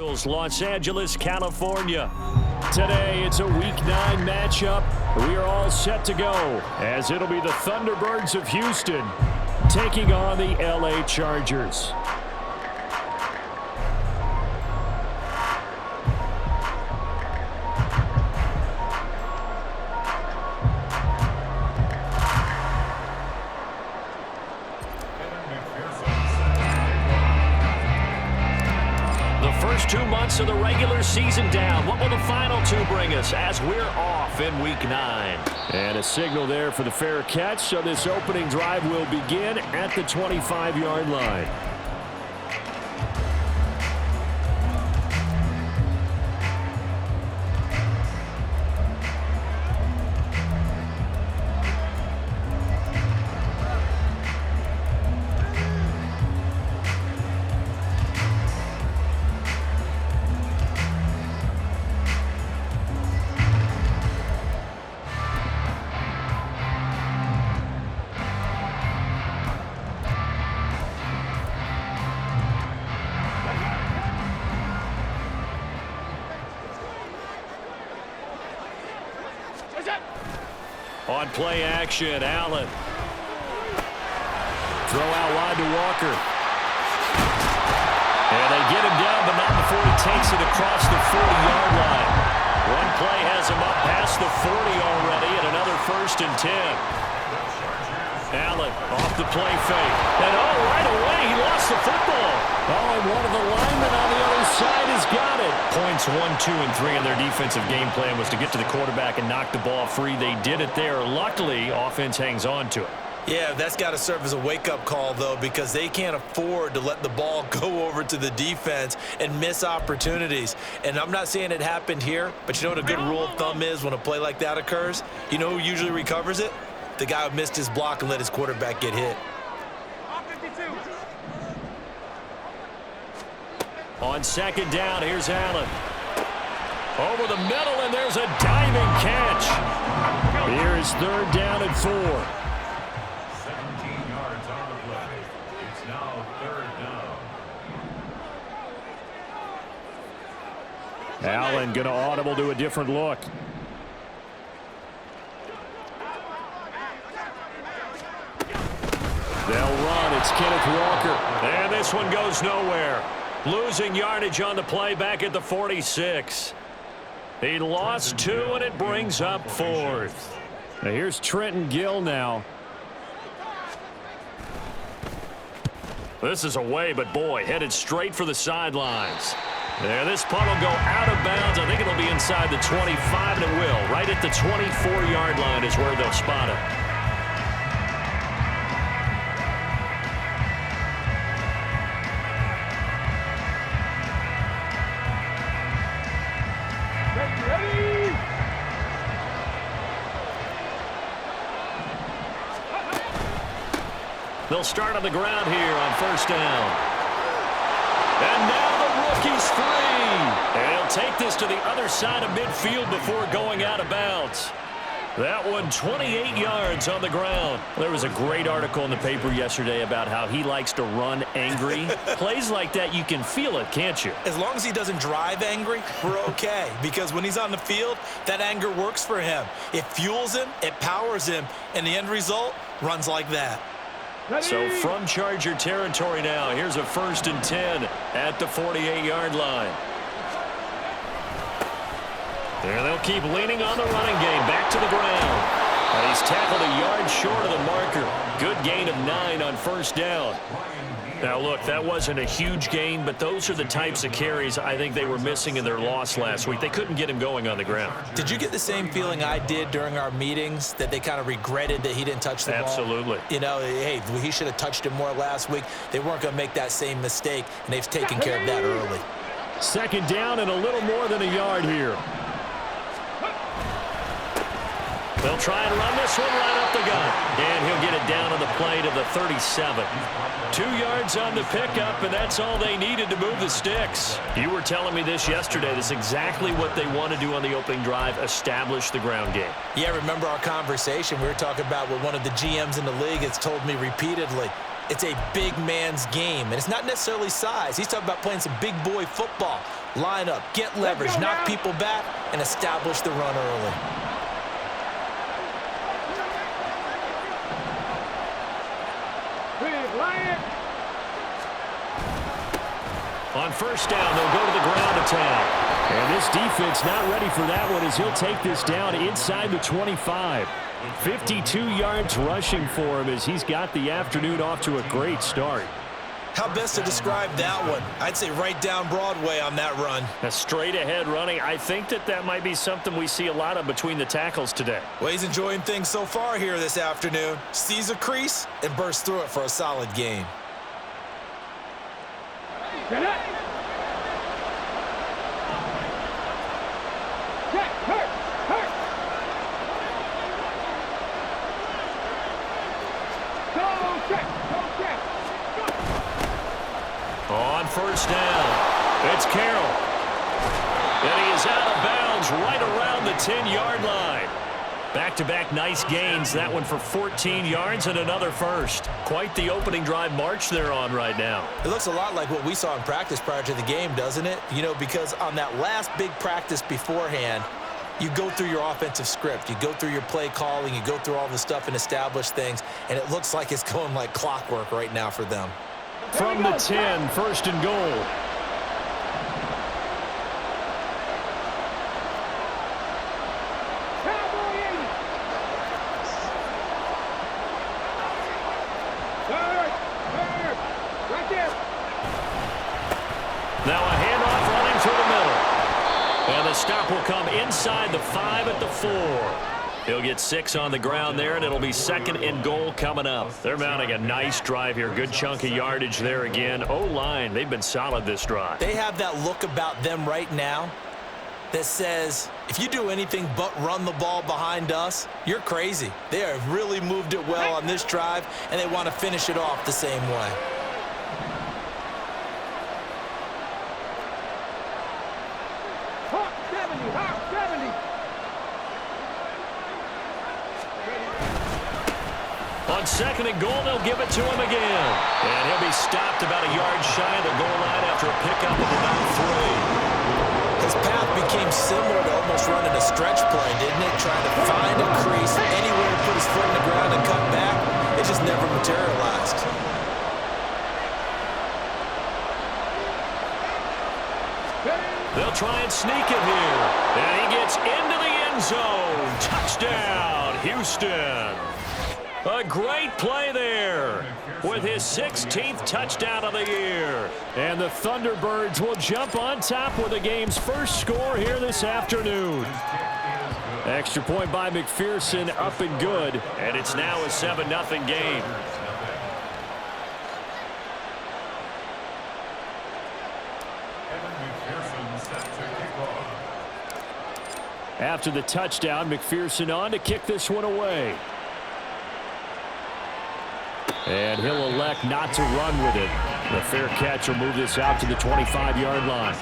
Los Angeles, California. Today, it's a Week 9 matchup. We are all set to go, as it'll be the Thunderbirds of Houston taking on the LA Chargers. First 2 months of the regular season down. What will the final 2 bring us as we're off in Week 9? And a signal there for the fair catch, so this opening drive will begin at the 25-yard line. On play action, Allen. Throw out wide to Walker. And they get him down, but not before he takes it across the 40-yard line. One play has him up past the 40 already, and another 1st and 10. Allen off the play fake. And right away, he lost the football. And one of the linemen on the other side has got it. Points 1, 2, and 3 in their defensive game plan was to get to the quarterback and knock the ball free. They did it there. Luckily, offense hangs on to it. Yeah, that's got to serve as a wake-up call, though, because they can't afford to let the ball go over to the defense and miss opportunities. And I'm not saying it happened here, but you know what a good rule of thumb is when a play like that occurs? You know who usually recovers it? The guy who missed his block and let his quarterback get hit. On 2nd down, here's Allen. Over the middle, and there's a diving catch. Here is 3rd down and 4. 17 yards on the play. It's now 3rd down. Allen going to audible to a different look. They'll run. It's Kenneth Walker. And this one goes nowhere. Losing yardage on the play back at the 46. He lost 2, and it brings up 4th. Now here's Trenton Gill now. This is away, but boy, headed straight for the sidelines. There, this punt will go out of bounds. I think it'll be inside the 25, and it will. Right at the 24-yard line is where they'll spot it. They'll start on the ground here on 1st down. And now the rookie's free. And he'll take this to the other side of midfield before going out of bounds. That one 28 yards on the ground. There was a great article in the paper yesterday about how he likes to run angry. Plays like that, you can feel it, can't you? As long as he doesn't drive angry, we're okay. Because when he's on the field, that anger works for him. It fuels him, it powers him, and the end result runs like that. So from Charger territory now, here's a 1st and 10 at the 48-yard line. There, they'll keep leaning on the running game. Back to the ground. And he's tackled a yard short of the marker. Good gain of 9 on 1st down. Now, look, that wasn't a huge gain, but those are the types of carries I think they were missing in their loss last week. They couldn't get him going on the ground. Did you get the same feeling I did during our meetings, that they kind of regretted that he didn't touch the ball? Absolutely. You know, hey, he should have touched him more last week. They weren't going to make that same mistake, and they've taken care of that early. 2nd down and a little more than a yard here. They'll try and run this one right up the gut. And he'll get it down on the play to the 37. 2 yards on the pickup, and that's all they needed to move the sticks. You were telling me this yesterday. This is exactly what they want to do on the opening drive, establish the ground game. Yeah, remember our conversation? We were talking about what one of the GMs in the league has told me repeatedly. It's a big man's game, and it's not necessarily size. He's talking about playing some big boy football. Line up, get leverage, knock people back, and establish the run early. On first down, they'll go to the ground attack. And this defense not ready for that one as he'll take this down inside the 25. 52 yards rushing for him as he's got the afternoon off to a great start. How best to describe that one? I'd say right down Broadway on that run. A straight ahead running. I think that might be something we see a lot of between the tackles today. Well, he's enjoying things so far here this afternoon. Sees a crease and bursts through it for a solid gain. Get it! On first down, it's Carroll. And he is out of bounds right around the 10-yard line. Back-to-back nice gains. That one for 14 yards and another first. Quite the opening drive march they're on right now. It looks a lot like what we saw in practice prior to the game, doesn't it? You know, because on that last big practice beforehand, you go through your offensive script. You go through your play calling. You go through all the stuff and establish things. And it looks like it's going like clockwork right now for them. From the 10, first and goal. Now a handoff running through the middle. And the stop will come inside the 5 at the 4. He'll get 6 on the ground there, and it'll be second and goal coming up. They're mounting a nice drive here. Good chunk of yardage there again. O-line, they've been solid this drive. They have that look about them right now that says, if you do anything but run the ball behind us, you're crazy. They have really moved it well on this drive, and they want to finish it off the same way. On second and goal, they'll give it to him again. And he'll be stopped about a yard shy of the goal line after a pickup of about 3. His path became similar to almost running a stretch play, didn't it? Trying to find a crease, anywhere to put his foot in the ground and cut back. It just never materialized. They'll try and sneak it here. And he gets into the end zone. Touchdown, Houston. A great play there with his 16th touchdown of the year. And the Thunderbirds will jump on top with the game's first score here this afternoon. Extra point by McPherson, up and good. And it's now a 7-0 game. After the touchdown, McPherson on to kick this one away. And he'll elect not to run with it. The fair catch will move this out to the 25-yard line.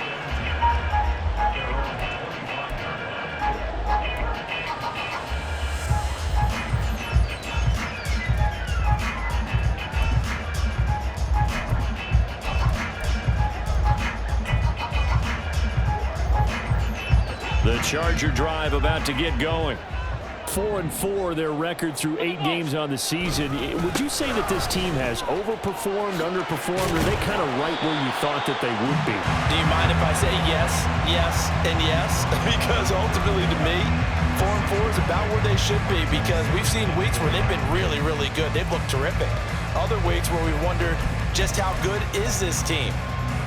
The Charger drive about to get going. 4-4 their record through 8 games on the season. Would you say that this team has overperformed, underperformed, or are they kind of right where you thought that they would be? Do you mind if I say yes, yes, and yes? Because ultimately to me, 4-4 is about where they should be, because we've seen weeks where they've been really, really good. They've looked terrific. Other weeks where we wondered just how good is this team.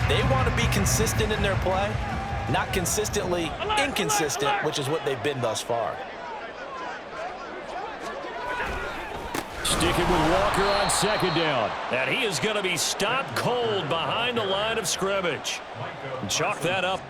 They want to be consistent in their play, not consistently inconsistent, which is what they've been thus far. Sticking with Walker on second down. And he is going to be stopped cold behind the line of scrimmage. Chalk that up.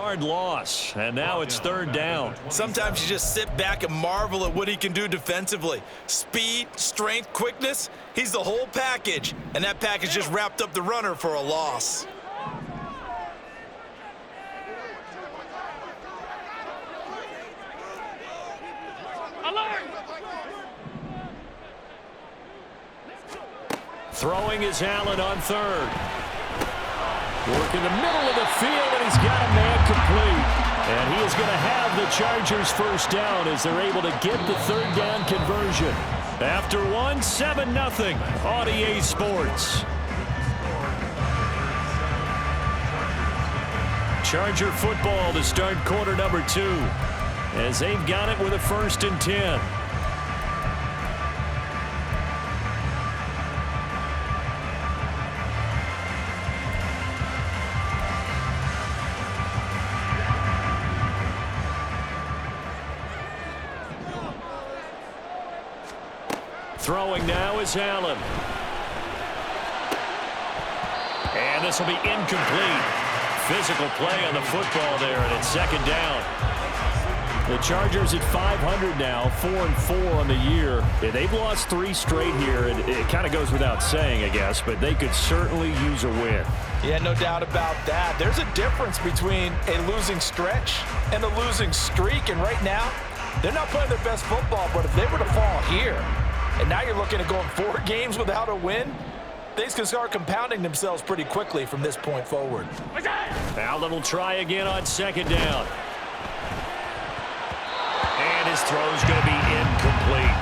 3-yard loss, and now it's 3rd down. Sometimes you just sit back and marvel at what he can do defensively. Speed, strength, quickness, he's the whole package, and that package just wrapped up the runner for a loss. Throwing is Allen on 3rd. Work in the middle of the field, and he's got a man complete. And he is going to have the Chargers 1st down as they're able to get the 3rd down conversion. After 7-0 on EA Sports. Charger football to start quarter number 2 as they've got it with a 1st and 10. Throwing now is Allen. And this will be incomplete. Physical play on the football there, and it's 2nd down. The Chargers at 500 now, 4-4 on the year. Yeah, they've lost 3 straight here. It kind of goes without saying, I guess, but they could certainly use a win. Yeah, no doubt about that. There's a difference between a losing stretch and a losing streak, and right now, they're not playing their best football, but if they were to fall here, and now you're looking at going 4 games without a win, things can start compounding themselves pretty quickly from this point forward. Allen will try again on 2nd down. And his throw's going to be incomplete.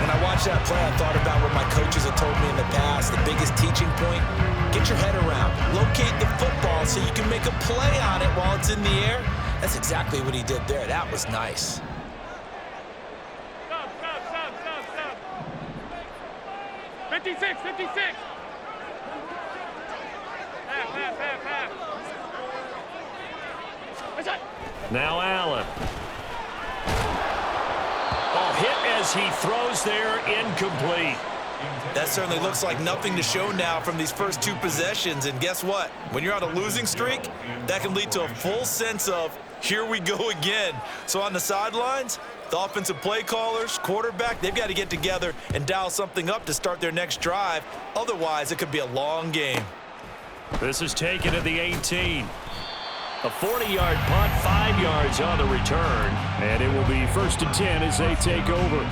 When I watched that play, I thought about what my coaches have told me in the past. The biggest teaching point, get your head around. Locate the football so you can make a play on it while it's in the air. That's exactly what he did there. That was nice. 56, 56. Half. Now Allen. Hit as he throws there, incomplete. That certainly looks like nothing to show now from these first 2 possessions. And guess what? When you're on a losing streak, that can lead to a full sense of, here we go again. So on the sidelines, the offensive play callers, quarterback, they've got to get together and dial something up to start their next drive. Otherwise, it could be a long game. This is taken at the 18. A 40-yard punt, 5 yards on the return. And it will be 1st and 10 as they take over.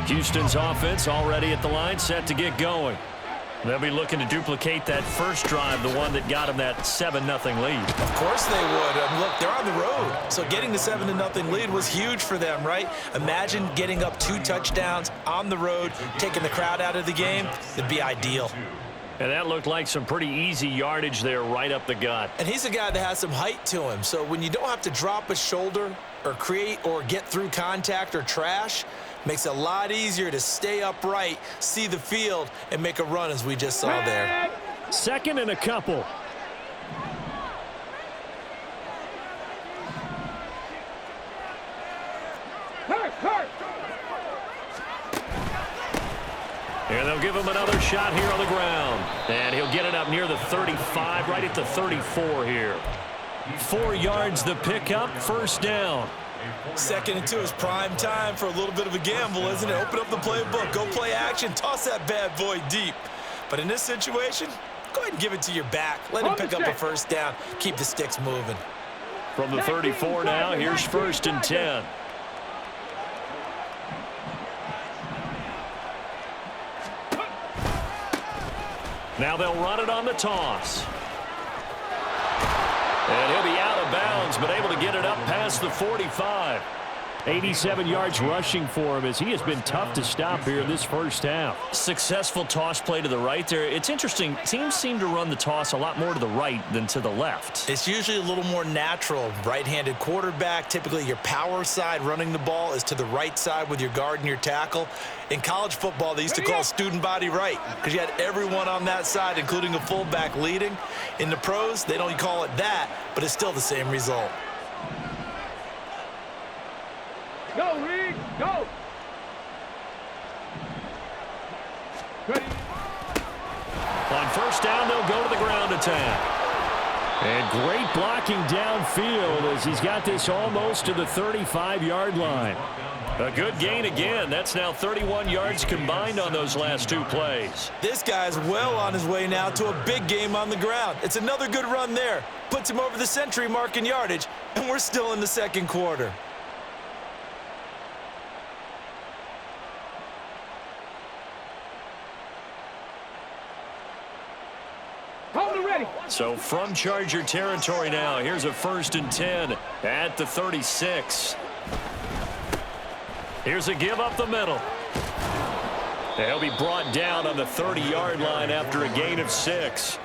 Houston's offense already at the line, set to get going. They'll be looking to duplicate that first drive, the one that got them that 7-0 lead. Of course they would. Look, they're on the road, so getting the 7-0 lead was huge for them, right? Imagine getting up 2 touchdowns on the road, taking the crowd out of the game. It'd be ideal. And that looked like some pretty easy yardage there right up the gut. And he's a guy that has some height to him, so when you don't have to drop a shoulder or create or get through contact or trash, makes it a lot easier to stay upright, see the field, and make a run as we just saw there. 2nd and a couple. And they'll give him another shot here on the ground. And he'll get it up near the 35, right at the 34 here. 4 yards the pickup, 1st down. 2nd and 2 is prime time for a little bit of a gamble, isn't it? Open up the playbook, go play action, toss that bad boy deep. But in this situation, go ahead and give it to your back. Let him pick up a 1st down, keep the sticks moving. From the 34 now, here's 1st and 10. Now they'll run it on the toss. And he'll be out of bounds, but able to get it up past the 45. 87 yards rushing for him as he has been tough to stop here in this first half. Successful toss play to the right there. It's interesting. Teams seem to run the toss a lot more to the right than to the left. It's usually a little more natural. Right-handed quarterback, typically your power side running the ball is to the right side with your guard and your tackle. In college football, they used to call student body right because you had everyone on that side, including a fullback leading. In the pros, they don't call it that, but it's still the same result. Go, Reed. Go. Ready. On first down, they'll go to the ground attack. And great blocking downfield as he's got this almost to the 35-yard line. A good gain again. That's now 31 yards combined on those last two plays. This guy's well on his way now to a big game on the ground. It's another good run there. Puts him over the century mark in yardage, and we're still in the second quarter. So from Charger territory now, here's a 1st and 10 at the 36. Here's a give up the middle. They'll be brought down on the 30-yard line after a gain of 6.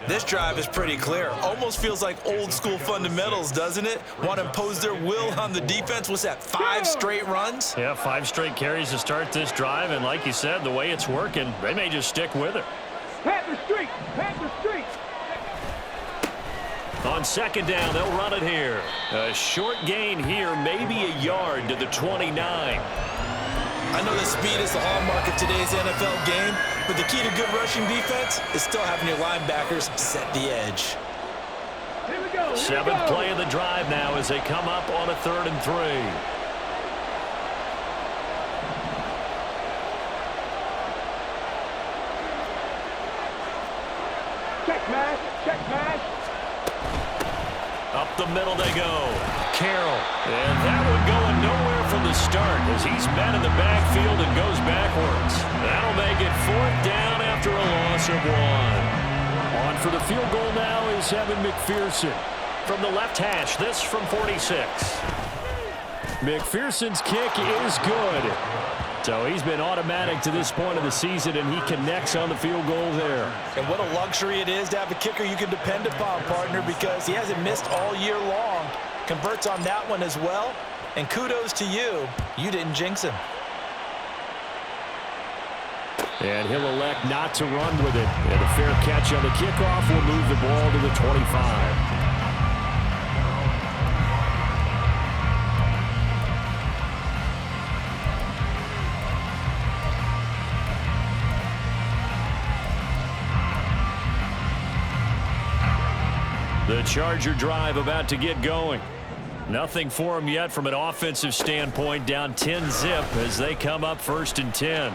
This drive is pretty clear. Almost feels like old school fundamentals, doesn't it? Want to impose their will on the defense. What's that, 5 straight runs? Yeah, 5 straight carries to start this drive. And like you said, the way it's working, they may just stick with it. Panther Street. Panther Street. On 2nd down, they'll run it here. A short gain here, maybe a yard to the 29. I know that speed is the hallmark of today's NFL game, but the key to good rushing defense is still having your linebackers set the edge. Here we go. 7th play of the drive now as they come up on a 3rd and 3. Check pass. Check pass. Up the middle they go. Carroll. And that one going nowhere from the start as he's met in the backfield and goes backwards. That'll make it 4th down after a loss of 1. On for the field goal now is Evan McPherson. From the left hash, this from 46. McPherson's kick is good. So he's been automatic to this point of the season, and he connects on the field goal there. And what a luxury it is to have a kicker you can depend upon, partner, because he hasn't missed all year long. Converts on that one as well. And kudos to you. You didn't jinx him. And he'll elect not to run with it. And a fair catch on the kickoff will move the ball to the 25. The Charger drive about to get going. Nothing for him yet from an offensive standpoint, down 10-zip as they come up 1st and 10.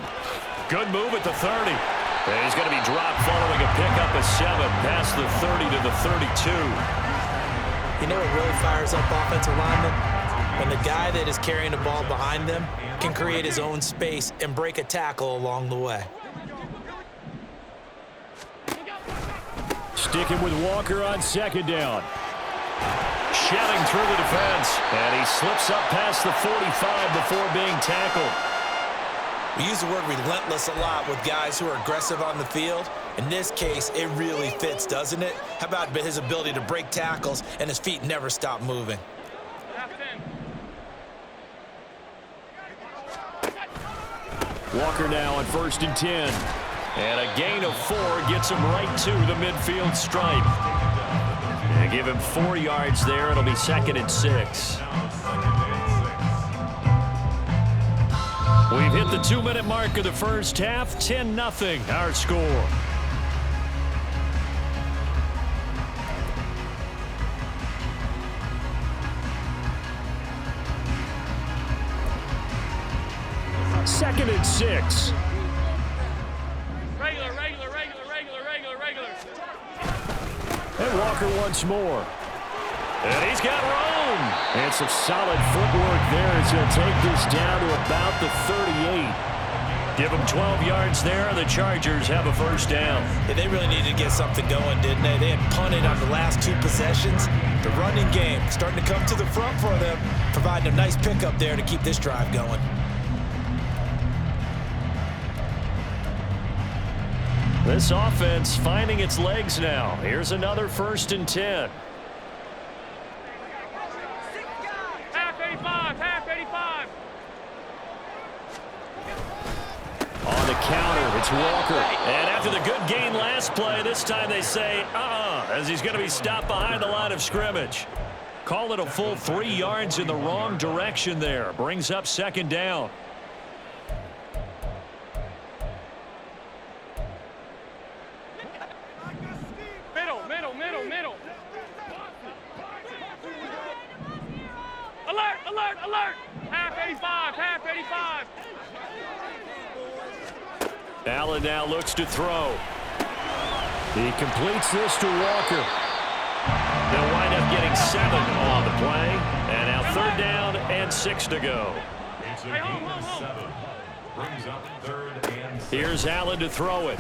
Good move at the 30. And he's going to be dropped following a pickup of 7 past the 30 to the 32. You know what really fires up offensive linemen? When the guy that is carrying the ball behind them can create his own space and break a tackle along the way. Sticking with Walker on 2nd down. Shelling through the defense. And he slips up past the 45 before being tackled. We use the word relentless a lot with guys who are aggressive on the field. In this case, it really fits, doesn't it? How about his ability to break tackles and his feet never stop moving? Walker now on 1st and 10. And a gain of 4 gets him right to the midfield stripe. And give him 4 yards there. It'll be 2nd and 6. We've hit the 2-minute mark of the first half. 10-0 our score. Second and 6. And Walker once more. And he's got room. And some solid footwork there as he'll take this down to about the 38. Give him 12 yards there. The Chargers have a 1st down. Yeah, they really needed to get something going, didn't they? They had punted on the last 2 possessions. The running game starting to come to the front for them, providing a nice pickup there to keep this drive going. This offense finding its legs now. Here's another 1st and 10. Half 85, half 85. On the counter, it's Walker. And after the good gain last play, this time they say, as he's going to be stopped behind the line of scrimmage. Call it a full 3 yards in the wrong direction there. Brings up second down. Middle. Alert! Half 85. Allen now looks to throw. He completes this to Walker. They'll wind up getting 7 on the play. And now 3rd down and 6 to go. It's a gain of 7. Brings up 3rd and 6. Here's Allen to throw it.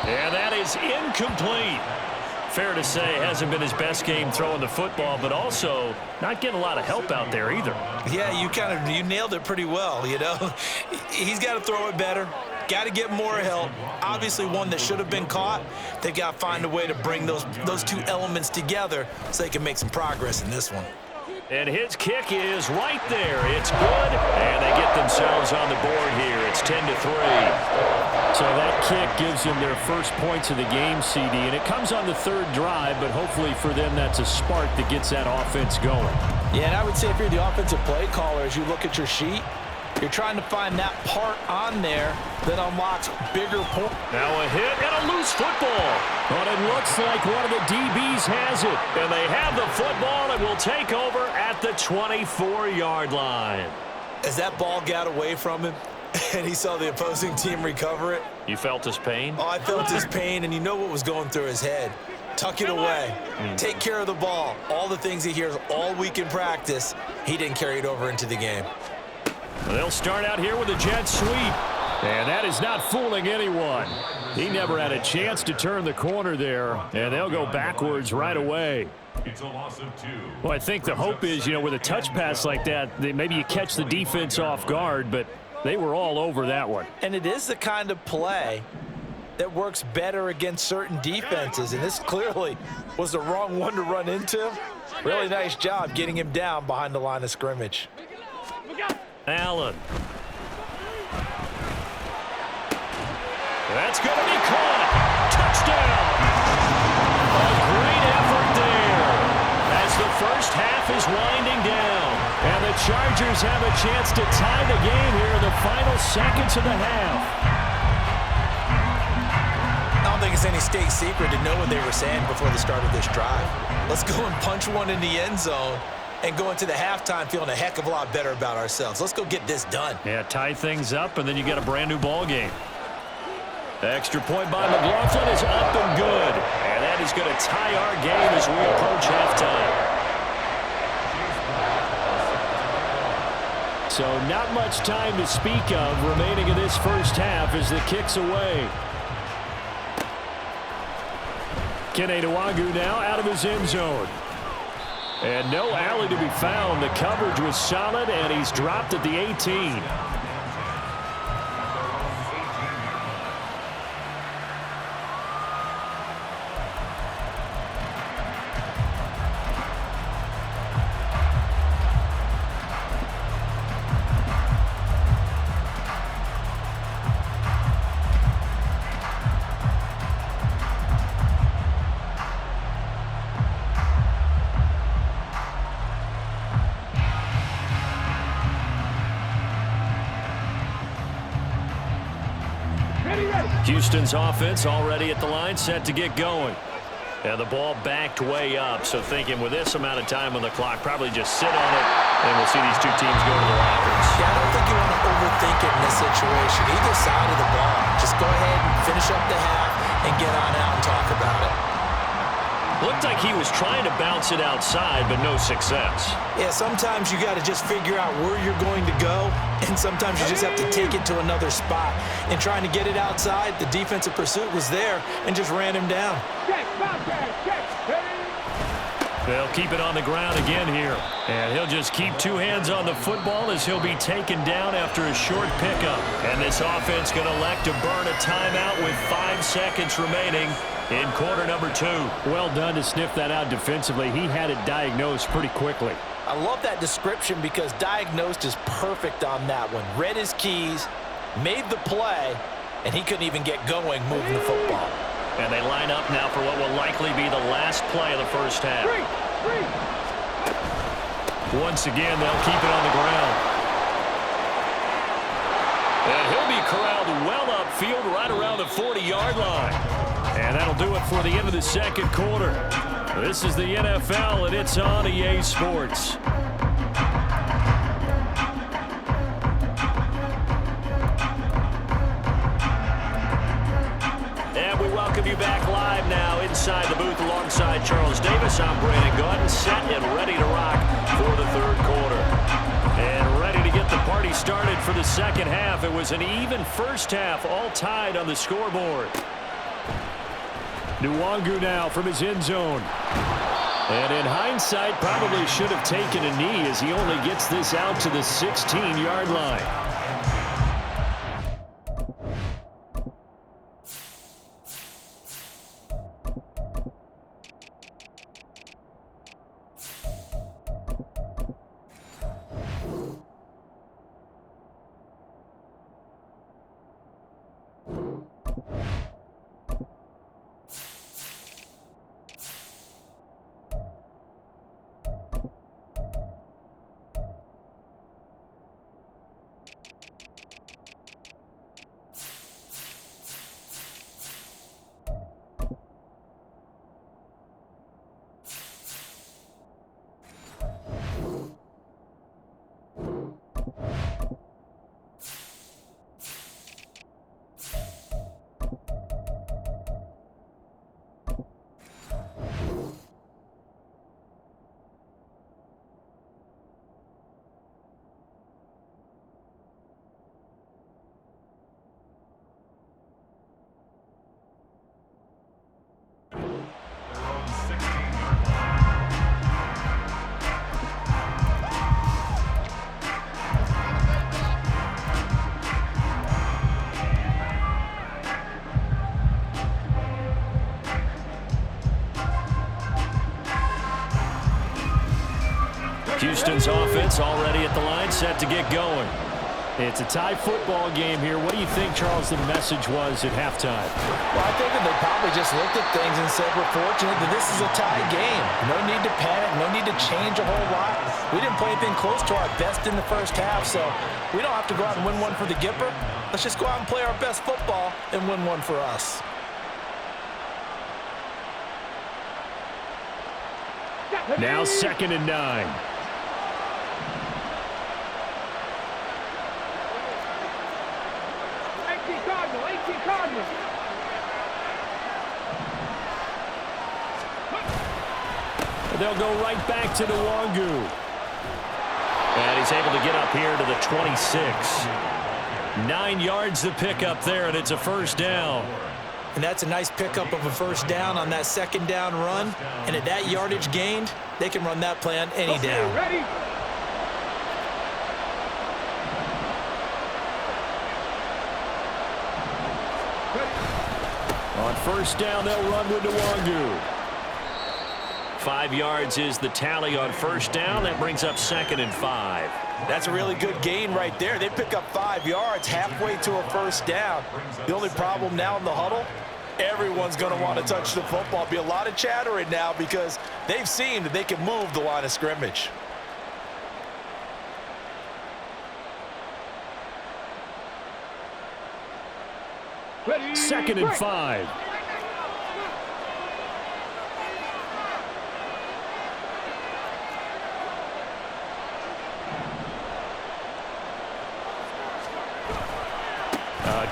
And that is incomplete. Fair to say, hasn't been his best game throwing the football, but also not getting a lot of help out there either. Yeah, you nailed it pretty well, you know. He's got to throw it better. Got to get more help. Obviously one that should have been caught. They've got to find a way to bring those two elements together so they can make some progress in this one. And his kick is right there. It's good, and they get themselves on the board here. It's 10-3. So that kick gives them their first points of the game, CD, and it comes on the 3rd drive, but hopefully for them that's a spark that gets that offense going. Yeah, and I would say if you're the offensive play caller, as you look at your sheet, you're trying to find that part on there that unlocks bigger points. Now a hit and a loose football. But it looks like one of the DBs has it. And they have the football and will take over at the 24-yard line. As that ball got away from him and he saw the opposing team recover it. You felt his pain? Oh, I felt his pain, and you know what was going through his head. Tuck it away. Take care of the ball. All the things he hears all week in practice, he didn't carry it over into the game. They'll start out here with a jet sweep. And that is not fooling anyone. He never had a chance to turn the corner there, and they'll go backwards right away. It's a loss of 2. Well, I think the hope is, with a touch pass like that, maybe you catch the defense off guard, but they were all over that one. And it is the kind of play that works better against certain defenses, and this clearly was the wrong one to run into. Really nice job getting him down behind the line of scrimmage. Allen. That's going to be caught. Touchdown. A great effort there as the first half is winding down. And the Chargers have a chance to tie the game here in the final seconds of the half. I don't think it's any state secret to know what they were saying before the start of this drive. Let's go and punch one in the end zone and go into the halftime feeling a heck of a lot better about ourselves. Let's go get this done. Yeah, tie things up, and then you get a brand-new ball game. The extra point by McLaughlin is up and good. And that is going to tie our game as we approach halftime. So not much time to speak of remaining in this first half as the kick's away. Kene Nwagu now out of his end zone. And no alley to be found. The coverage was solid, and he's dropped at the 18. Houston's offense already at the line, set to get going. And the ball backed way up, so thinking with this amount of time on the clock, probably just sit on it, and we'll see these two teams go to the lockers. Yeah, I don't think you want to overthink it in this situation. Either side of the ball, just go ahead and finish up the half and get on out and talk about it. Looked like he was trying to bounce it outside, but no success. Yeah, sometimes you got to just figure out where you're going to go, and sometimes you just have to take it to another spot. And trying to get it outside, the defensive pursuit was there and just ran him down. They'll keep it on the ground again here. And he'll just keep two hands on the football as he'll be taken down after a short pickup. And this offense going to elect to burn a timeout with 5 seconds remaining in quarter number 2. Well done to sniff that out defensively. He had it diagnosed pretty quickly. I love that description because diagnosed is perfect on that one. Read his keys, made the play, and he couldn't even get going moving the football. And they line up now for what will likely be the last play of the first half. Once again, they'll keep it on the ground. And he'll be corralled well upfield right around the 40-yard line. And that'll do it for the end of the second quarter. This is the NFL, and it's on EA Sports. And we welcome you back live now inside the booth alongside Charles Davis. I'm Brandon Gordon, set and ready to rock for the third quarter. And ready to get the party started for the second half. It was an even first half, all tied on the scoreboard. Nwangu now from his end zone. And in hindsight, probably should have taken a knee as he only gets this out to the 16-yard line. Houston's offense already at the line, set to get going. It's a tie football game here. What do you think, Charles, the message was at halftime? Well, I think that they probably just looked at things and said, we're fortunate that this is a tie game. No need to panic, no need to change a whole lot. We didn't play anything close to our best in the first half, so we don't have to go out and win one for the Gipper. Let's just go out and play our best football and win one for us. Now 2nd and 9. 18 Cardinals. They'll go right back to Nwangu. And he's able to get up here to the 26. 9 yards to pick up there, and it's a first down. And that's a nice pickup of a first down on that second down run. And at that yardage gained, they can run that play on any down. Ready? On first down, they'll run with Nwangu. 5 yards is the tally on first down. That brings up 2nd and 5. That's a really good gain right there. They pick up 5 yards halfway to a first down. The only problem now in the huddle, everyone's going to want to touch the football. Be a lot of chattering now because they've seen that they can move the line of scrimmage. Ready? 2nd and 5.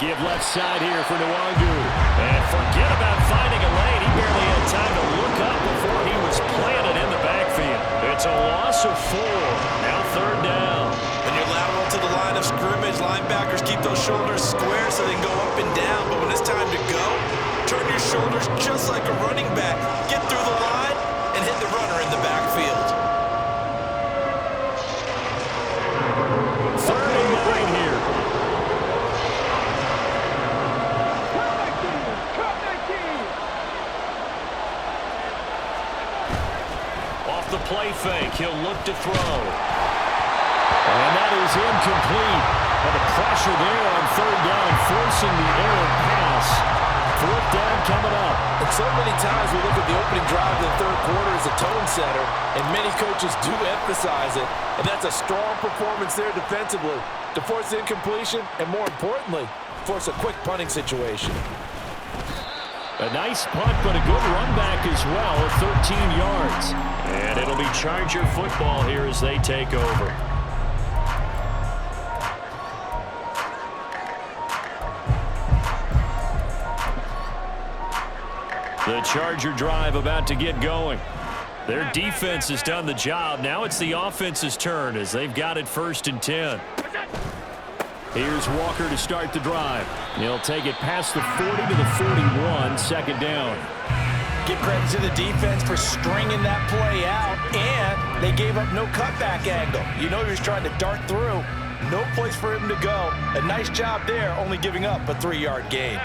Give left side here for Nwangu. And forget about finding a lane. He barely had time to look up before he was planted in the backfield. It's a loss of 4. Now 3rd down. When you're lateral to the line of scrimmage, linebackers keep those shoulders square so they can go up and down. But when it's time to go, turn your shoulders just like a running back. Get through the line and hit the runner in the backfield. 3rd and 9 here. The play fake. He'll look to throw. And that is incomplete. And the pressure there on 3rd down, forcing the errant pass. 4th down coming up. And So many times we look at the opening drive of the third quarter as a tone setter, and many coaches do emphasize it, and that's a strong performance there defensively to force incompletion and, more importantly, force a quick punting situation. A nice punt, but a good run back as well at 13 yards. And it'll be Charger football here as they take over. The Charger drive about to get going. Their defense has done the job. Now it's the offense's turn as they've got it 1st and 10. Here's Walker to start the drive. He'll take it past the 40 to the 41, 2nd down. Give credit to the defense for stringing that play out, and they gave up no cutback angle. You know he was trying to dart through. No place for him to go. A nice job there, only giving up a 3-yard gain.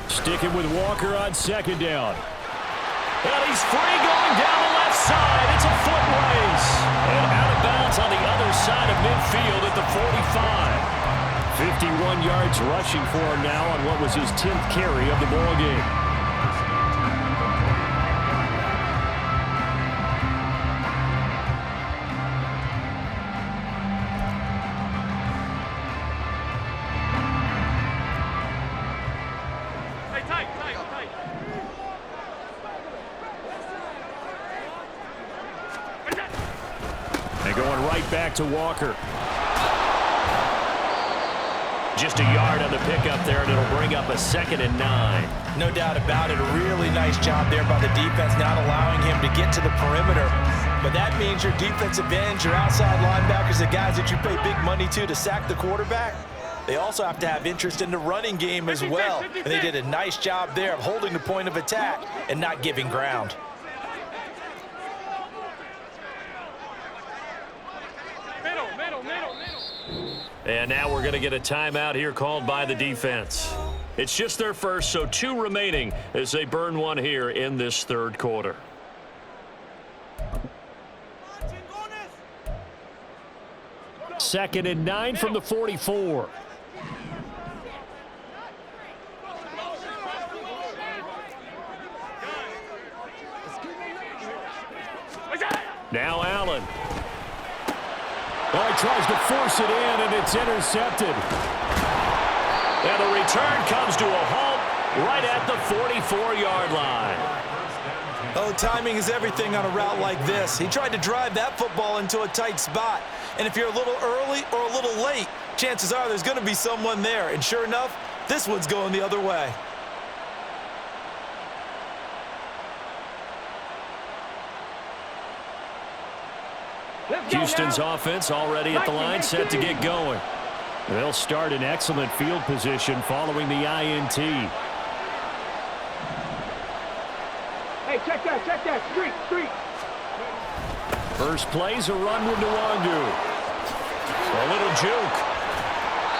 Sticking with Walker on 2nd down. And he's free going down the left side. It's a foot race. And out of bounds on the other side of midfield at the 45. 51 yards rushing for him now on what was his 10th carry of the ball game. Back to Walker. Just a yard on the pickup there, and it'll bring up a 2nd and 9. No doubt about it. A really nice job there by the defense, not allowing him to get to the perimeter. But that means your defensive ends, your outside linebackers, the guys that you pay big money to sack the quarterback, they also have to have interest in the running game as well. And they did a nice job there of holding the point of attack and not giving ground. And now we're going to get a timeout here called by the defense. It's just their first, so 2 remaining as they burn one here in this 3rd quarter. Second and 9 from the 44. Now Allen. Well, he tries to force it in, and it's intercepted. And the return comes to a halt right at the 44-yard line. Oh, timing is everything on a route like this. He tried to drive that football into a tight spot. And if you're a little early or a little late, chances are there's going to be someone there. And sure enough, this one's going the other way. Houston's offense already at the line, set to get going. They'll start in excellent field position following the INT. Hey, check that. Street. First play's a run with Nwangu. A little juke.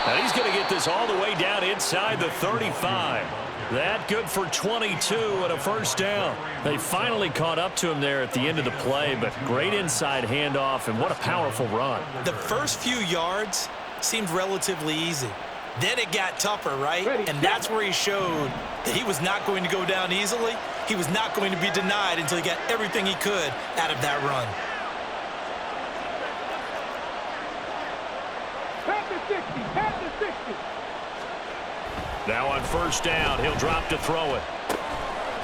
Now he's going to get this all the way down inside the 35. That good for 22 and a 1st down. They finally caught up to him there at the end of the play, but great inside handoff, and what a powerful run. The first few yards seemed relatively easy. Then it got tougher, right? And that's where he showed that he was not going to go down easily. He was not going to be denied until he got everything he could out of that run. Pat the 60. Now on 1st down, he'll drop to throw it.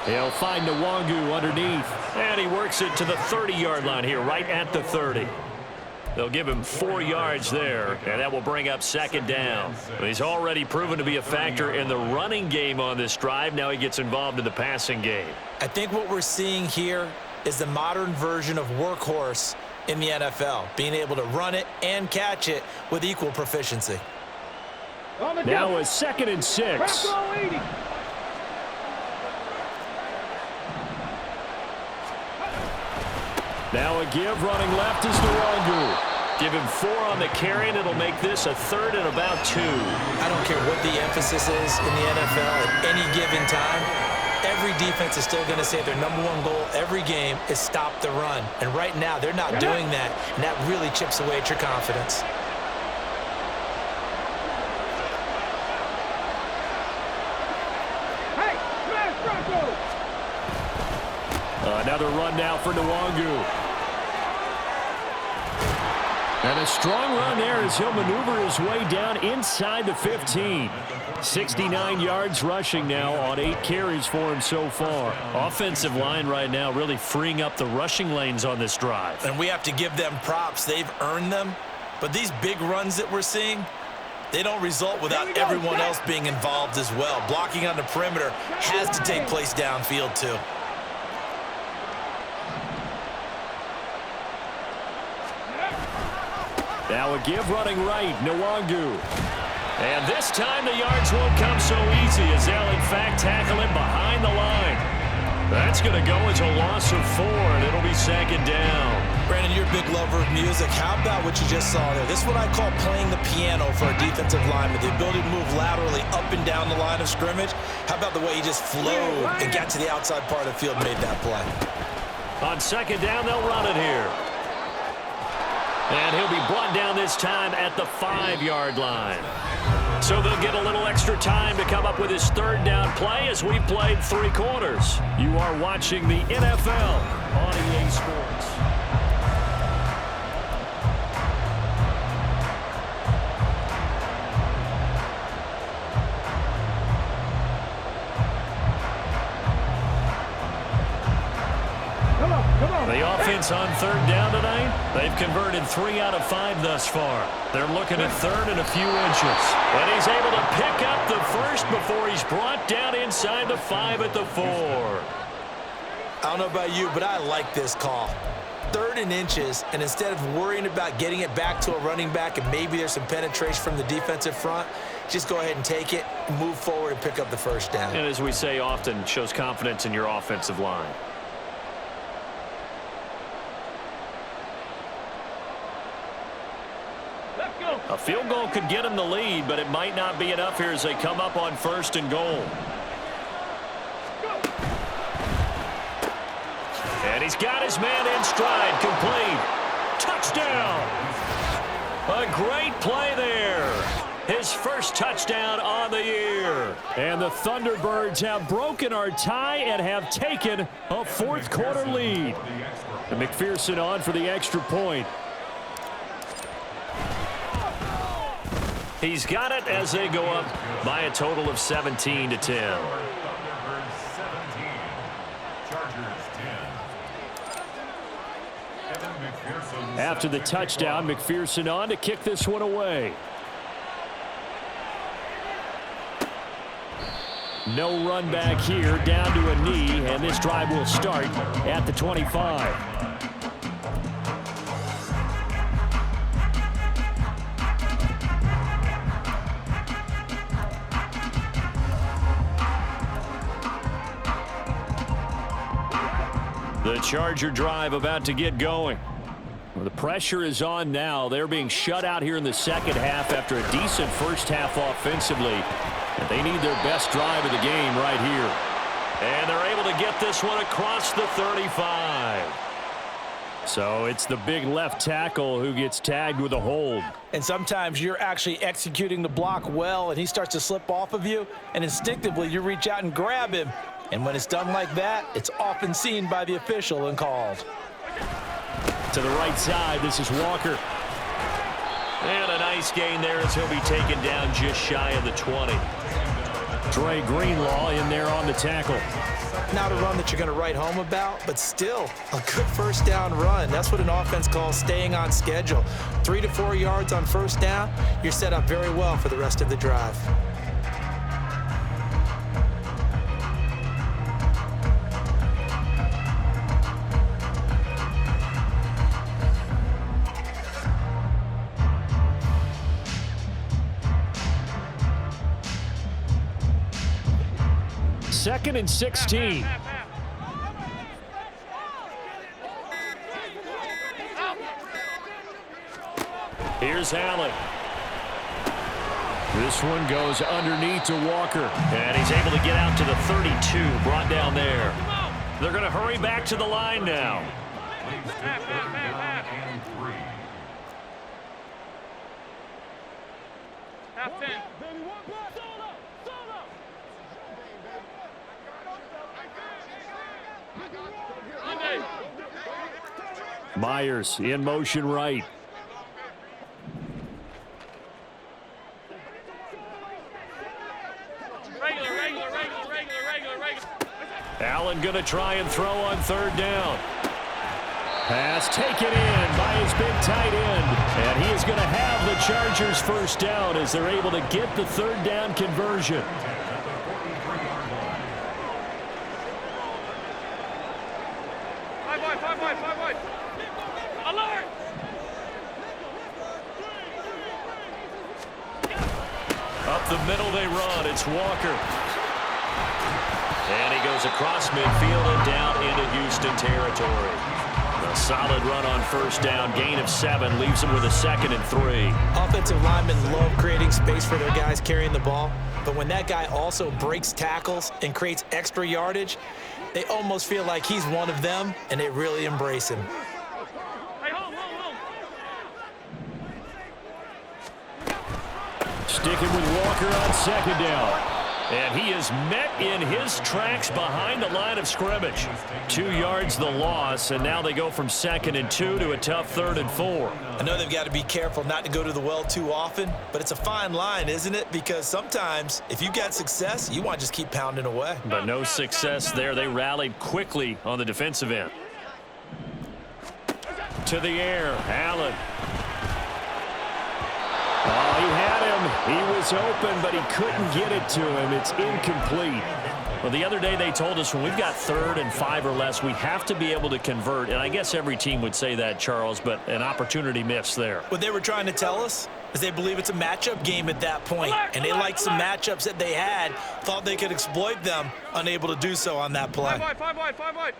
He'll find Nwangu underneath. And he works it to the 30-yard line here, right at the 30. They'll give him 4 yards there, and that will bring up 2nd down. He's already proven to be a factor in the running game on this drive. Now he gets involved in the passing game. I think what we're seeing here is the modern version of workhorse in the NFL, being able to run it and catch it with equal proficiency. Now a 2nd and 6. Now a give running left is Nwangu. Give him 4 on the carry, and it'll make this a 3rd and about 2. I don't care what the emphasis is in the NFL at any given time. Every defense is still going to say their #1 goal every game is stop the run. And right now, they're not doing that, and that really chips away at your confidence. Hey, smash Bronco! Another run now for Nwangu. And a strong run there as he'll maneuver his way down inside the 15. 69 yards rushing now on 8 carries for him so far. Offensive line right now really freeing up the rushing lanes on this drive. And we have to give them props. They've earned them. But these big runs that we're seeing, they don't result without everyone else being involved as well. Blocking on the perimeter has to take place downfield too. Now a give running right, Nwangu. And this time the yards won't come so easy as they'll in fact tackle him behind the line. That's going to go as a loss of 4, and it'll be second down. Brandon, you're a big lover of music. How about what you just saw there? This is what I call playing the piano for a defensive lineman, the ability to move laterally up and down the line of scrimmage. How about the way he just flowed and got to the outside part of the field and made that play? On second down, they'll run it here. And he'll be brought down this time at the 5-yard line. So they'll get a little extra time to come up with his third down play as we've played 3 quarters. You are watching the NFL on EA Sports. The offense on third down tonight, they've converted 3 out of 5 thus far. They're looking at third and a few inches. And he's able to pick up the first before he's brought down inside the 5 at the 4. I don't know about you, but I like this call. 3rd and inches, and instead of worrying about getting it back to a running back and maybe there's some penetration from the defensive front, just go ahead and take it, move forward, and pick up the first down. And as we say often, shows confidence in your offensive line. A field goal could get him the lead, but it might not be enough here as they come up on 1st and goal. And he's got his man in stride, complete. Touchdown! A great play there. His first touchdown on the year. And the Thunderbirds have broken our tie and have taken a 4th quarter lead. And McPherson on for the extra point. He's got it as they go up by a total of 17-10. After the touchdown, McPherson on to kick this one away. No run back here, down to a knee, and this drive will start at the 25. The Charger drive about to get going. Well, the pressure is on now. They're being shut out here in the second half after a decent first half offensively. And they need their best drive of the game right here. And they're able to get this one across the 35. So it's the big left tackle who gets tagged with a hold. And sometimes you're actually executing the block well, and he starts to slip off of you, and instinctively you reach out and grab him. And when it's done like that, it's often seen by the official and called. To the right side, this is Walker. And a nice gain there as he'll be taken down just shy of the 20. Dre Greenlaw in there on the tackle. Not a run that you're going to write home about, but still a good first down run. That's what an offense calls staying on schedule. 3 to 4 yards on first down, you're set up very well for the rest of the drive. Second and 16. Here's Allen. This one goes underneath to Walker. And he's able to get out to the 32, brought down there. They're going to hurry back to the line now. Myers in motion right. Allen going to try and throw on third down. Pass taken in by his big tight end. And he is going to have the Chargers first down as they're able to get the third down conversion. Alert! Up the middle they run. It's Walker. And he goes across midfield and down into Houston territory. A solid run on first down. Gain of 7 leaves him with a 2nd and 3. Offensive linemen love creating space for their guys carrying the ball. But when that guy also breaks tackles and creates extra yardage, they almost feel like he's one of them, and they really embrace him. Sticking with Walker on second down. And he is met in his tracks behind the line of scrimmage. 2 yards the loss, and now they go from 2nd and 2 to a tough 3rd and 4. I know they've got to be careful not to go to the well too often, but it's a fine line, isn't it? Because sometimes if you got success, you want to just keep pounding away. But no success there. They rallied quickly on the defensive end. To the air, Allen. Oh, he had him. He was open, but he couldn't get it to him. It's incomplete. Well, the other day they told us when we've got 3rd and 5 or less, we have to be able to convert. And I guess every team would say that, Charles, but an opportunity missed there. What they were trying to tell us is they believe it's a matchup game at that point, and they liked some matchups that they had, thought they could exploit them, unable to do so on that play. Five wide.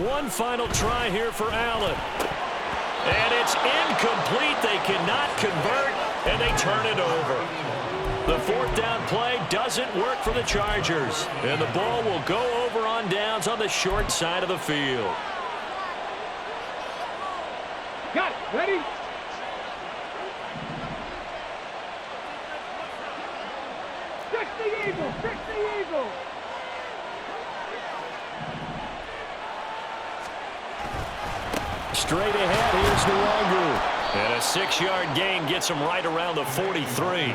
One final try here for Allen. And it's incomplete. They cannot convert, and they turn it over. The 4th down play doesn't work for the Chargers, and the ball will go over on downs on the short side of the field. Got it. Ready? Fix the eagle. Fix the eagle. Straight ahead, here's Nwangu. And a 6-yard gain gets them right around the 43.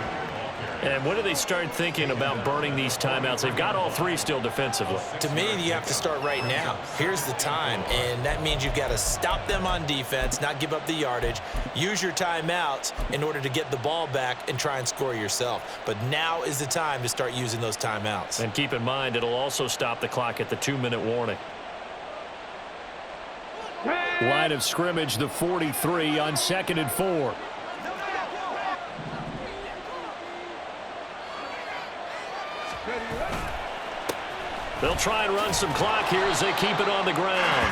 And when do they start thinking about burning these timeouts? They've got all 3 still defensively. To me, you have to start right now. Here's the time, and that means you've got to stop them on defense, not give up the yardage, use your timeouts in order to get the ball back and try and score yourself. But now is the time to start using those timeouts. And keep in mind, it'll also stop the clock at the 2-minute warning. Line of scrimmage, the 43 on 2nd and 4. They'll try and run some clock here as they keep it on the ground.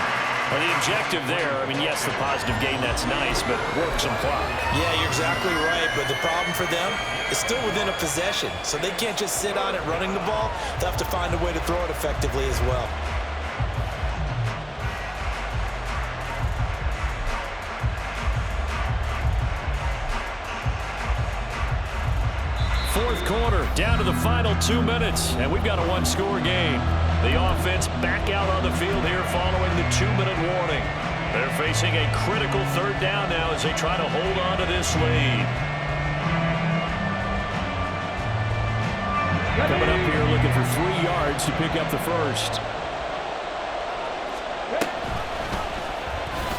Well, the objective there, I mean, yes, the positive gain, that's nice, but work some clock. Yeah, you're exactly right, but the problem for them is still within a possession, so they can't just sit on it running the ball. They'll have to find a way to throw it effectively as well. Fourth quarter, down to the final 2 minutes, and we've got a 1-score game. The offense back out on the field here following the 2-minute warning. They're facing a critical 3rd down now as they try to hold on to this lead. Coming up here looking for 3 yards to pick up the first.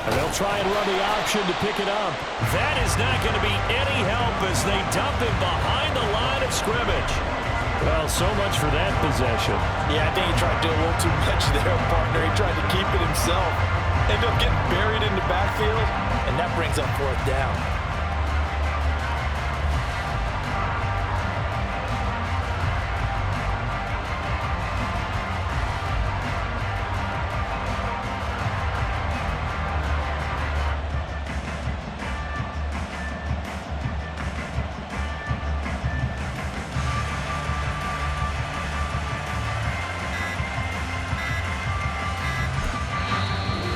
And they'll try and run the option to pick it up. That is not going to be any help as they dump him behind the line of scrimmage. Well, so much for that possession. Yeah, I think he tried to do a little too much there, partner. He tried to keep it himself. Ended up getting buried in the backfield, and that brings up 4th down.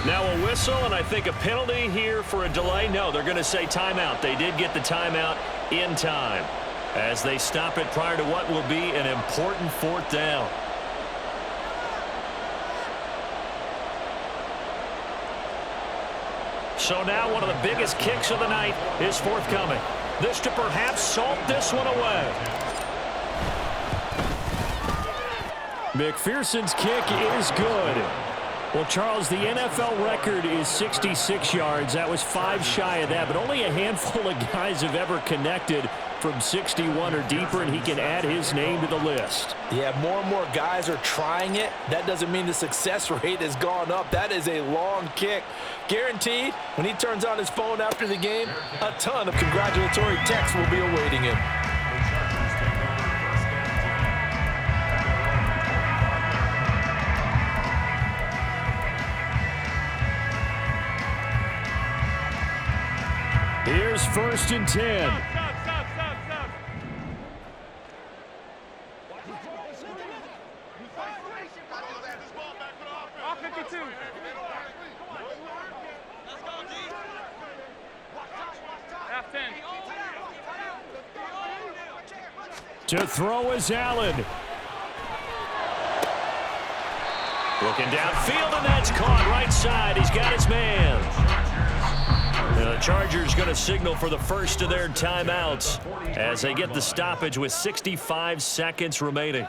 Now a whistle, and I think a penalty here for a delay. No, they're going to say timeout. They did get the timeout in time as they stop it prior to what will be an important 4th down. So now one of the biggest kicks of the night is forthcoming. This to perhaps salt this one away. McPherson's kick is good. Well, Charles, the NFL record is 66 yards. That was 5 shy of that, but only a handful of guys have ever connected from 61 or deeper, and he can add his name to the list. Yeah, more and more guys are trying it. That doesn't mean the success rate has gone up. That is a long kick. Guaranteed, when he turns on his phone after the game, a ton of congratulatory texts will be awaiting him. Here's 1st and 10. To throw is Allen. Looking downfield, and that's caught right side. He's got his man. The Chargers going to signal for the first of their timeouts as they get the stoppage with 65 seconds remaining.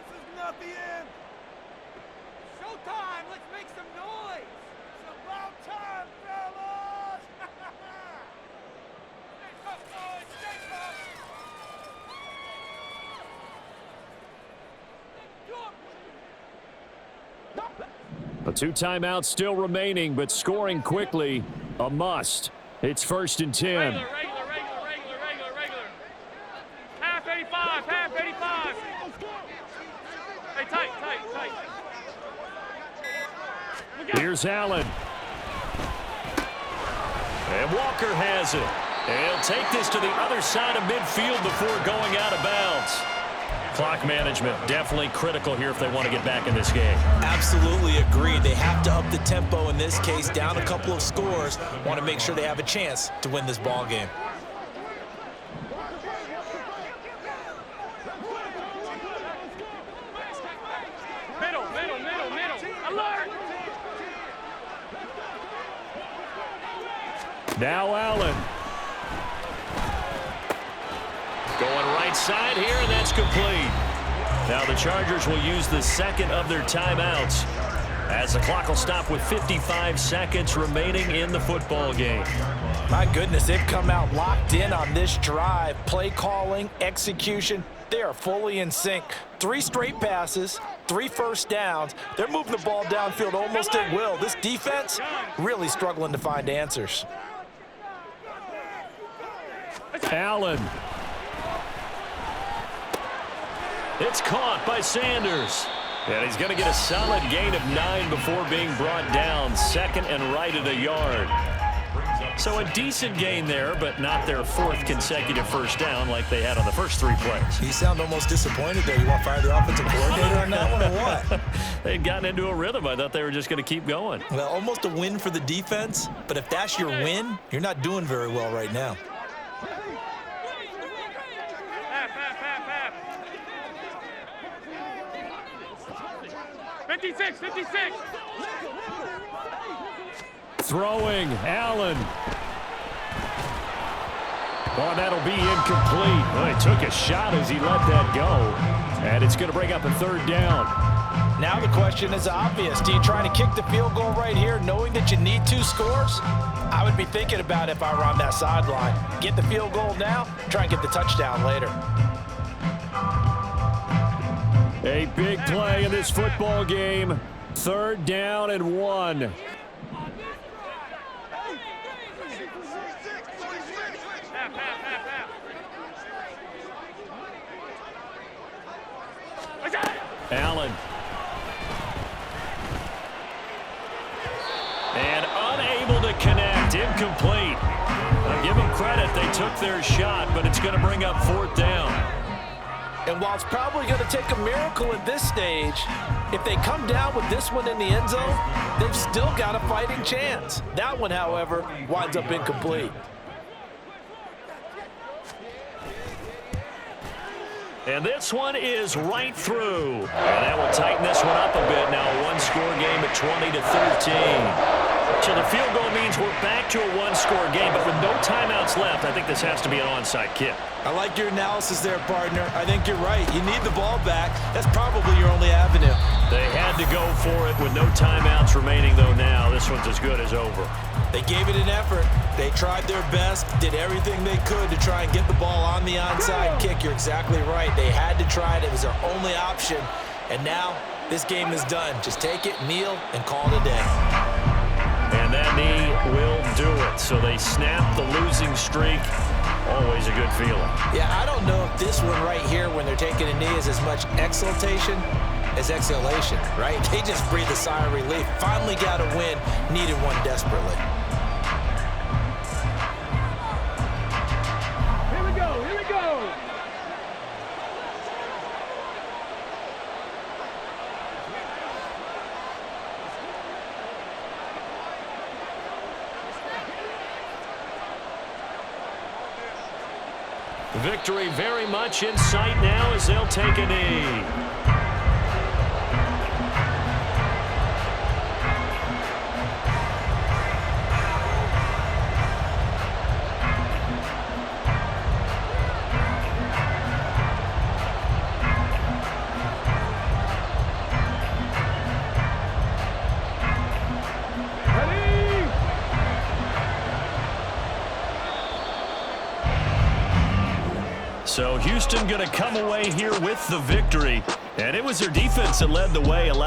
This is not the end. Showtime. Let's make some noise. It's about time, fellas. Shake up, boys. Shake up. A 2 timeouts still remaining, but scoring quickly, a must. It's 1st and 10. Regular. Half 85, half 85. Hey, tight. Here's Allen. And Walker has it. And he'll take this to the other side of midfield before going out of bounds. Clock management definitely critical here if they want to get back in this game. Absolutely agreed. They have to up the tempo in this case, down a couple of scores. Want to make sure they have a chance to win this ball game. Middle. Alert! Now Allen. Going right side here, and that's complete. Now the Chargers will use the second of their timeouts as the clock will stop with 55 seconds remaining in the football game. My goodness, they've come out locked in on this drive. Play calling, execution, they are fully in sync. 3 straight passes, 3 first downs. They're moving the ball downfield almost at will. This defense really struggling to find answers. Allen. It's caught by Sanders. And he's going to get a solid gain of 9 before being brought down. 2nd and right at a yard. So a decent gain there, but not their 4th consecutive first down like they had on the first 3 plays. You sound almost disappointed there. You want to fire the offensive coordinator on that one or what? They'd gotten into a rhythm. I thought they were just going to keep going. Well, almost a win for the defense, but if that's your win, you're not doing very well right now. Half. 56. Throwing, Allen. Oh, that'll be incomplete. Well, he took a shot as he let that go. And it's going to bring up a 3rd down. Now the question is obvious. Do you try to kick the field goal right here knowing that you need 2 scores? I would be thinking about it if I were on that sideline. Get the field goal now, try and get the touchdown later. A big play in this football game. 3rd down and 1. Allen. And unable to connect. Incomplete. Now give them credit. They took their shot, but it's going to bring up 4th down. And while it's probably going to take a miracle at this stage, if they come down with this one in the end zone, they've still got a fighting chance. That one, however, winds up incomplete. And this one is right through. And that will tighten this one up a bit. Now a one-score game at 20-13. So the field goal means we're back to a one-score game, but with no timeouts left, I think this has to be an onside kick. I like your analysis there, partner. I think you're right. You need the ball back. That's probably your only avenue. They had to go for it with no timeouts remaining, though now. This one's as good as over. They gave it an effort. They tried their best, did everything they could to try and get the ball on the onside kick. You're exactly right. They had to try it. It was their only option. And now this game is done. Just take it, kneel, and call it a day. And that knee will do it. So they snap the losing streak. Always a good feeling. Yeah, I don't know if this one right here, when they're taking a knee, is as much exultation as exhalation, right? They just breathe a sigh of relief. Finally got a win, needed one desperately. Here we go, here we go. Victory very much in sight now as they'll take a knee. So Houston going to come away here with the victory. And it was their defense that led the way.